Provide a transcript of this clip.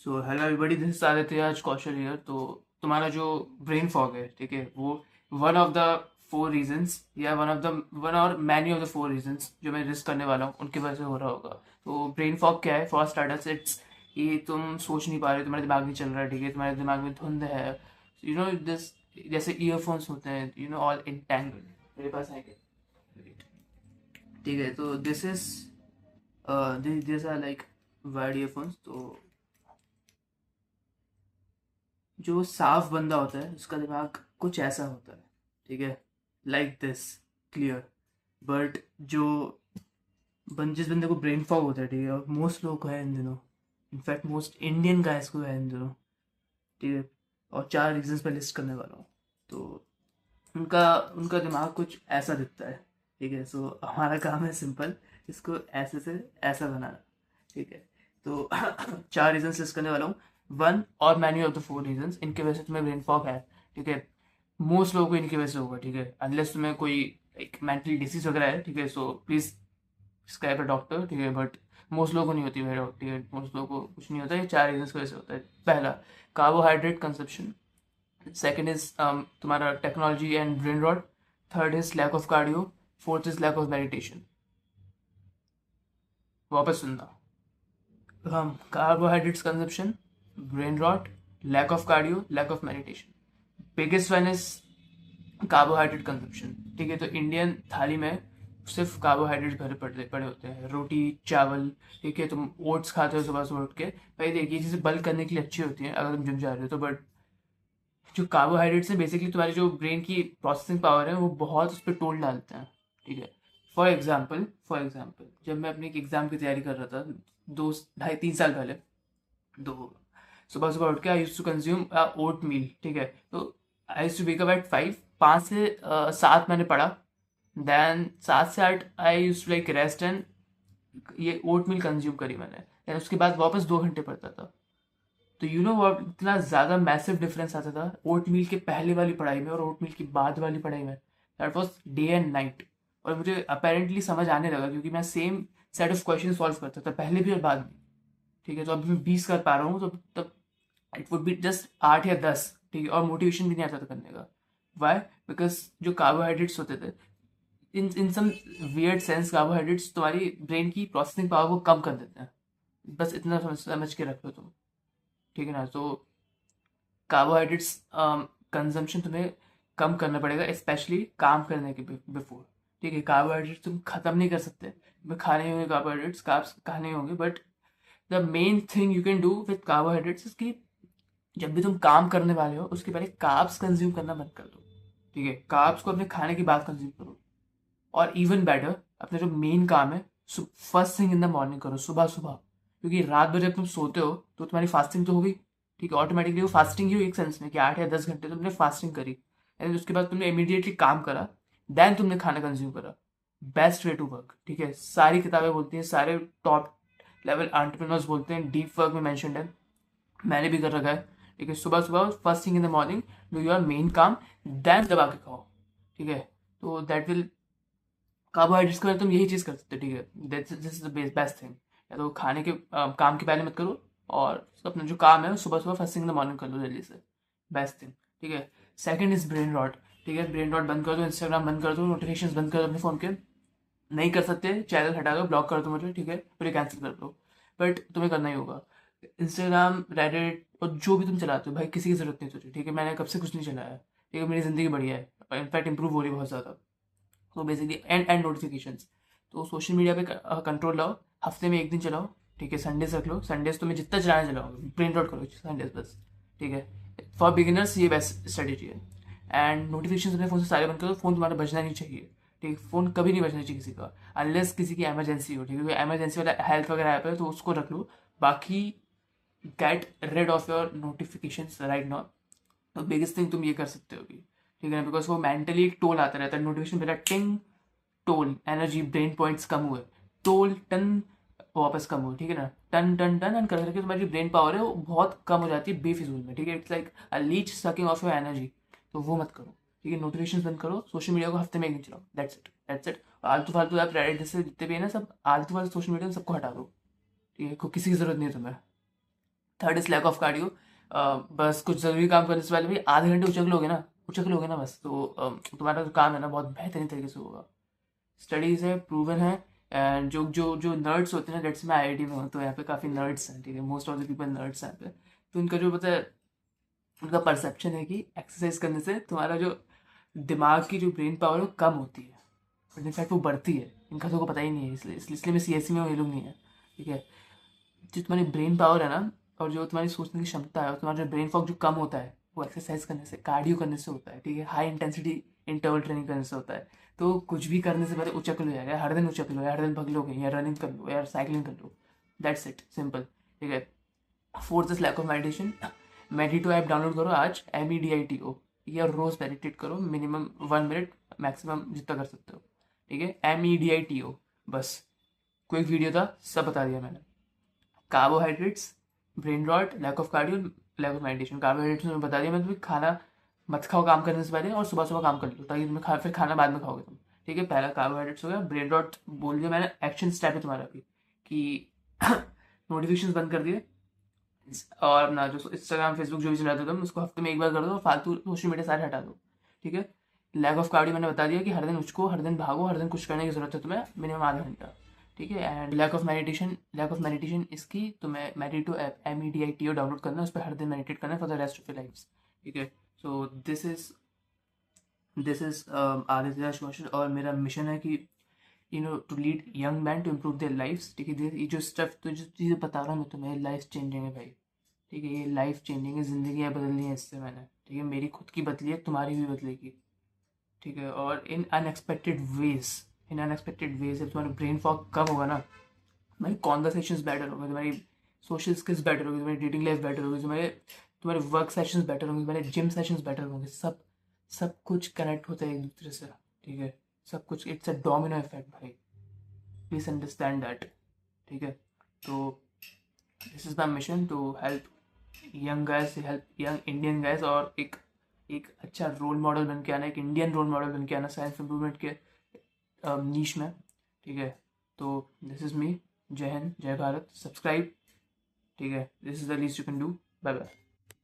So hello everybody, this is Aditya. आज कौशल here. तो तुम्हारा जो ब्रेन फॉग है, ठीक है, वो one of the four reasons या वन और many of the four reasons जो मैं लिस्ट करने वाला हूँ उनकी वजह से हो रहा होगा। तो ब्रेन फॉग क्या है? फॉर स्टार्टर्स इट्स ये तुम सोच नहीं पा रहे, तुम्हारे दिमाग नहीं चल रहा है, ठीक है, तुम्हारे दिमाग में धुंध है। यू नो दिस, जैसे ईयरफोन्स होते हैं, ऑल इंटैंगल्ड। मेरे पास है क्या? ठीक है, तो this are like wired earphones. तो जो साफ बंदा होता है उसका दिमाग कुछ ऐसा होता है, ठीक है, लाइक दिस, क्लियर। बट जो जिस बंदे को ब्रेन फॉग होता है, ठीक है, और मोस्ट लोगों को है इन दिनों, इनफैक्ट मोस्ट इंडियन गाइस को है इन दिनों, ठीक है। और चार रीजंस मैं लिस्ट करने वाला हूँ। तो उनका उनका दिमाग कुछ ऐसा दिखता है, ठीक है। सो हमारा काम है सिंपल, इसको ऐसे से ऐसा बनाना, ठीक है। तो चार रीजंस लिस्ट करने वाला हूँ। वन और many of the four reasons इनके वजह से तुम्हें ब्रेन फॉग है, ठीक है। मोस्ट लोगों को इनकी वजह से होगा, ठीक है, अनलेस तुम्हें कोई एक मेंटल डिसीज वगैरह है, ठीक है। So please scribe a doctor, ठीक है। बट मोस्ट लोगों को नहीं होती है, ठीक है, मोस्ट लोगों को कुछ नहीं होता है। ये चार रीजंस की वजह से होता है। पहला, कार्बोहाइड्रेट कंजप्शन। सेकंड इज तुम्हारा technology and brain rot. Third is lack of cardio. Fourth is lack of meditation. वापस सुनना। हम carbohydrates consumption, brain rot, lack of cardio, lack of meditation. Biggest one is carbohydrate consumption, ठीक है। तो Indian थाली में सिर्फ कार्बोहाइड्रेट भरे पड़े पड़े होते हैं, रोटी चावल, ठीक है। तुम ओट्स खाते हो सुबह सुबह उठ के, भाई देखिए चीज़ें बल्क करने के लिए अच्छी होती हैं अगर तुम जिम जा रहे हो तो। बट जो कार्बोहाइड्रेट्स है बेसिकली तुम्हारी जो ब्रेन की प्रोसेसिंग पावर है वो बहुत उस पर टोल डालते हैं, ठीक है। फॉर एग्जाम्पल जब मैं अपने एक एग्जाम की तैयारी कर रहा था, 2 ढाई 3 साल पहले, तो सुबह सुबह उठ के I use to consume oatmeal, ठीक है। तो I use to wake up at 5, 5 से 7 मैंने पढ़ा। देन 7 से 8 I use to like rest and ये ओट मील कंज्यूम करी मैंने। देन उसके बाद वापस 2 घंटे पढ़ता था। तो यू नो वॉट, इतना ज़्यादा मैसिव डिफरेंस आता था ओट मील के पहले वाली पढ़ाई में और ओट मील की बाद वाली पढ़ाई में। That was day and night. और मुझे अपेरेंटली समझ आने लगा क्योंकि मैं same set of question solve करता था पहले भी और बाद में, ठीक है। तो अभी मैं 20 कर पा रहा हूँ, तो तब इट वुड बी जस्ट 8 या 10, ठीक है। और मोटिवेशन भी नहीं आता था करने का। वाई? बिकॉज जो कार्बोहाइड्रेट्स होते थे, इन सम वियर्ड सेंस, कार्बोहाइड्रेट्स तुम्हारी ब्रेन की प्रोसेसिंग पावर को कम कर देते हैं। बस इतना समझ के रख लो तुम, ठीक है ना। तो कार्बोहाइड्रेट्स कंजम्पशन तुम्हें कम करना पड़ेगा, स्पेशली काम करने के बिफोर, ठीक है। कार्बोहाइड्रेट्स तुम खत्म नहीं कर सकते, तुम्हें खाने ही होंगे कार्बोहाइड्रेट्स, कार्ब्स खाने ही होंगे। But the main thing you can do with carbohydrates is कि जब भी तुम काम करने वाले हो उसके पहले कार्ब्स कंज्यूम करना बंद कर दो, ठीक है। कार्ब्स को अपने खाने के बाद कंज्यूम करो। और इवन बेटर, अपना जो मेन काम है first thing in the morning करो, सुबह सुबह। क्योंकि रात भर जब तुम सोते हो तो तुम्हारी फास्टिंग तो हो गई, ठीक है। ऑटोमेटिकली वो फास्टिंग ही हुई एक सेंस में कि 8 या 10 घंटे तुमने फास्टिंग करी, एंड उसके बाद तुमने इमीडिएटली काम करा, देन तुमने खाना कंज्यूम करा। बेस्ट वे टू वर्क, ठीक है। सारी किताबें बोलती हैं, सारे टॉप लेवल एंटरप्रेन्योर्स बोलते हैं, डीप वर्क में मैंशनड है, मैंने भी कर रखा है, ठीक है। सुबह सुबह first thing in the morning do your main काम, देन दबा के खाओ, ठीक है। तो दैट विल, कार्बोहाइड्रेट्स के बाद तुम यही चीज़ कर सकते हो, ठीक है। This is the best thing. या तो खाने के काम के पहले मत करो, और अपना जो काम है सुबह सुबह first thing in the morning कर लो जल्दी से, बेस्ट थिंग, ठीक है। सेकंड इज ब्रेन रॉट, ठीक है। ब्रेन रॉट बंद कर दो, इंस्टाग्राम बंद कर दो, नोटिफिकेशन बंद कर दो अपने फ़ोन के। नहीं कर सकते, चैनल हटा दो, ब्लॉक कर दो मुझे, ठीक है, पूरे कैंसिल कर दो। बट तुम्हें करना ही होगा। इंस्टाग्राम, रेडिट और जो भी तुम चलाते हो भाई, किसी की ज़रूरत नहीं तुझे, ठीक है। मैंने कब से कुछ नहीं चलाया, ठीक है। मेरी ज़िंदगी बढ़िया है, इनफैक्ट इंप्रूव हो रही है बहुत ज़्यादा। तो बेसिकली एंड नोटिफिकेशंस, तो सोशल मीडिया पे कंट्रोल लाओ। हफ्ते में एक दिन चलाओ, ठीक है। संडेज रख लो, संडेज तुम्हें जितना चलाना चलाओ, प्रिंट आउट करो संडेज बस, ठीक है। फॉर बिगिनर्स ये बेस्ट स्ट्रेटेजी है। एंड नोटिफिकेशन अपने फ़ोन से सारे बंद करो, फ़ोन तुम्हारा बजना नहीं चाहिए, ठीक है। फ़ोन कभी नहीं बजना चाहिए किसी का, अनलेस किसी की एमरजेंसी हो, ठीक है। एमरजेंसी वाला हेल्थ वगैरह ऐप है तो उसको रख लो। बाकी get rid of your notification right now. तो बिगेस्ट थिंग तुम ये कर सकते हो अभी, ठीक है ना। बिकॉज वो मेंटली एक टोल आता रहता है, नोटिफिकेशन पहला टिंग, टोल एनर्जी, ब्रेन पॉइंट्स कम हुए, टोल टन वापस कम हुए, ठीक है ना। टन टन टन एंड कर करके तुम्हारी ब्रेन पावर है वो बहुत कम हो जाती है बेफिजूल में, ठीक है। It's like a leech sucking of your energy. तो वो मत करो, ठीक है। नोटिफिकेशन बंद करो, सोशल मीडिया को हफ्ते में एक दिन चलाओ, दैट्स इट, दैट्स इट। आलतू फालतू ऐप, रेडिट जैसे जितने भी है ना, सब आलतू फालतू सोशल मीडिया, सबको हटा दो, ठीक है। किसी की जरूरत नहीं है तुम्हें। Third is lack of cardio. बस कुछ ज़रूरी काम करने से पहले भी आधे घंटे उचक लोगे ना बस, तो तुम्हारा जो काम है ना बहुत बेहतरीन तरीके से होगा। स्टडीज़ है, प्रूवन है। एंड जो जो जो नर्ड्स होते हैं ना, जैसे मैं IIT में हूँ तो यहाँ पे काफ़ी नर्ड्स हैं, ठीक है, most of the people nerds हैं यहाँ पे। तो उनका जो पता है, उनका परसेप्शन है कि एक्सरसाइज करने से तुम्हारा जो दिमाग की जो ब्रेन पावर है वो कम होती है, बट इनफैक्ट वो बढ़ती है। इनका तो को पता ही नहीं है, इसलिए मैं CSE में हूँ, ये लोग नहीं है, ठीक है। जो तुम्हारी ब्रेन पावर है ना, और जो तुम्हारी सोचने की क्षमता है, और तुम्हारा जो ब्रेन फॉग जो कम होता है, वो एक्सरसाइज करने से, कार्डियो करने से होता है, ठीक है, हाई इंटेंसिटी इंटरवल ट्रेनिंग करने से होता है। तो कुछ भी करने से पहले उचक लो यार, हर दिन उचक लो यार, हर दिन भग लोगे, या रनिंग कर लो यार, साइकिलिंग कर लो, दैट्स इट, सिंपल, ठीक है। Fourth is lack of meditation. Medito app download करो आज, MEDITO, या रोज मेडिटेट करो मिनिमम 1 मिनट, मैक्सिमम जितना कर सकते हो, ठीक है, MEDITO, बस। क्विक वीडियो था, सब बता दिया मैंने। Carbohydrates, brain rot, lack of cardio, lack of meditation. Carbohydrates में बता दिया मैं, तुम्हें खाना मत खाओ काम करने से पहले, और सुबह सुबह काम कर लो, ताकि तुम्हें फिर खाना बाद में खाओगे तुम, ठीक है। पहला कार्बोहाइड्रेट्स हो गया। ब्रेन रॉट बोल दिया मैंने, एक्शन स्टेप है तुम्हारा भी, कि नोटिफिकेशन बंद कर दिए, और अपना जो इंस्टाग्राम फेसबुक जो भी चलाते हो तुम, उसको हफ्ते में एक बार कर दो, और फालतू सोशल मीडिया सारे हटा दो, ठीक है। लैक ऑफ कार्डियो मैंने बता दिया कि हर दिन उचको, हर दिन भागो, हर दिन कुछ करने की जरूरत है तुम्हें, मिनिमम आधा घंटा, ठीक है। एंड लैक ऑफ मेडिटेशन इसकी तुम्हें मेडिटो ऐप, MEDITO डाउनलोड करना, उस पर हर दिन मेडिटेट करना for the rest of your life, ठीक है। So this is Aditya Kaushal, और मेरा मिशन है कि to lead young man to improve their lifes, ठीक है। ये जो स्टफ, तो जो चीज़ें बता रहा हूँ मैं तुम्हें, लाइफ चेंजिंग है भाई, ठीक है, ये लाइफ चेंजिंग है, ज़िंदगी बदलनी है इससे मैंने, ठीक है। मेरी खुद की बदली है, तुम्हारी भी बदलेगी, ठीक है। और इन अनएक्सपेक्टेड वेज जब तुम्हारा ब्रेन फॉग कम होगा ना, तुम्हारी कॉन्वर्सेशंस बेटर होंगे, तुम्हारी सोशल स्किल्स बेटर होगी, तुम्हारी डेटिंग लाइफ बेटर होगी, तुम्हारे वर्क सेशंस बेटर होंगे, तुम्हारे जिम सेशंस बेटर होंगे, सब कुछ कनेक्ट होता है एक दूसरे से, ठीक है। सब कुछ, इट्स अ डोमिनो इफेक्ट भाई, प्लीज अंडरस्टैंड दैट, ठीक है। तो this is my mission to help young guys, help young Indian guys, और एक अच्छा रोल मॉडल बन के आना, एक इंडियन रोल मॉडल बन के आना सेल्फ इम्प्रूवमेंट के नीश में, ठीक है। तो दिस इज मी, जय हिंद, जय भारत, सब्सक्राइब, ठीक है, this is the least you can do, bye bye.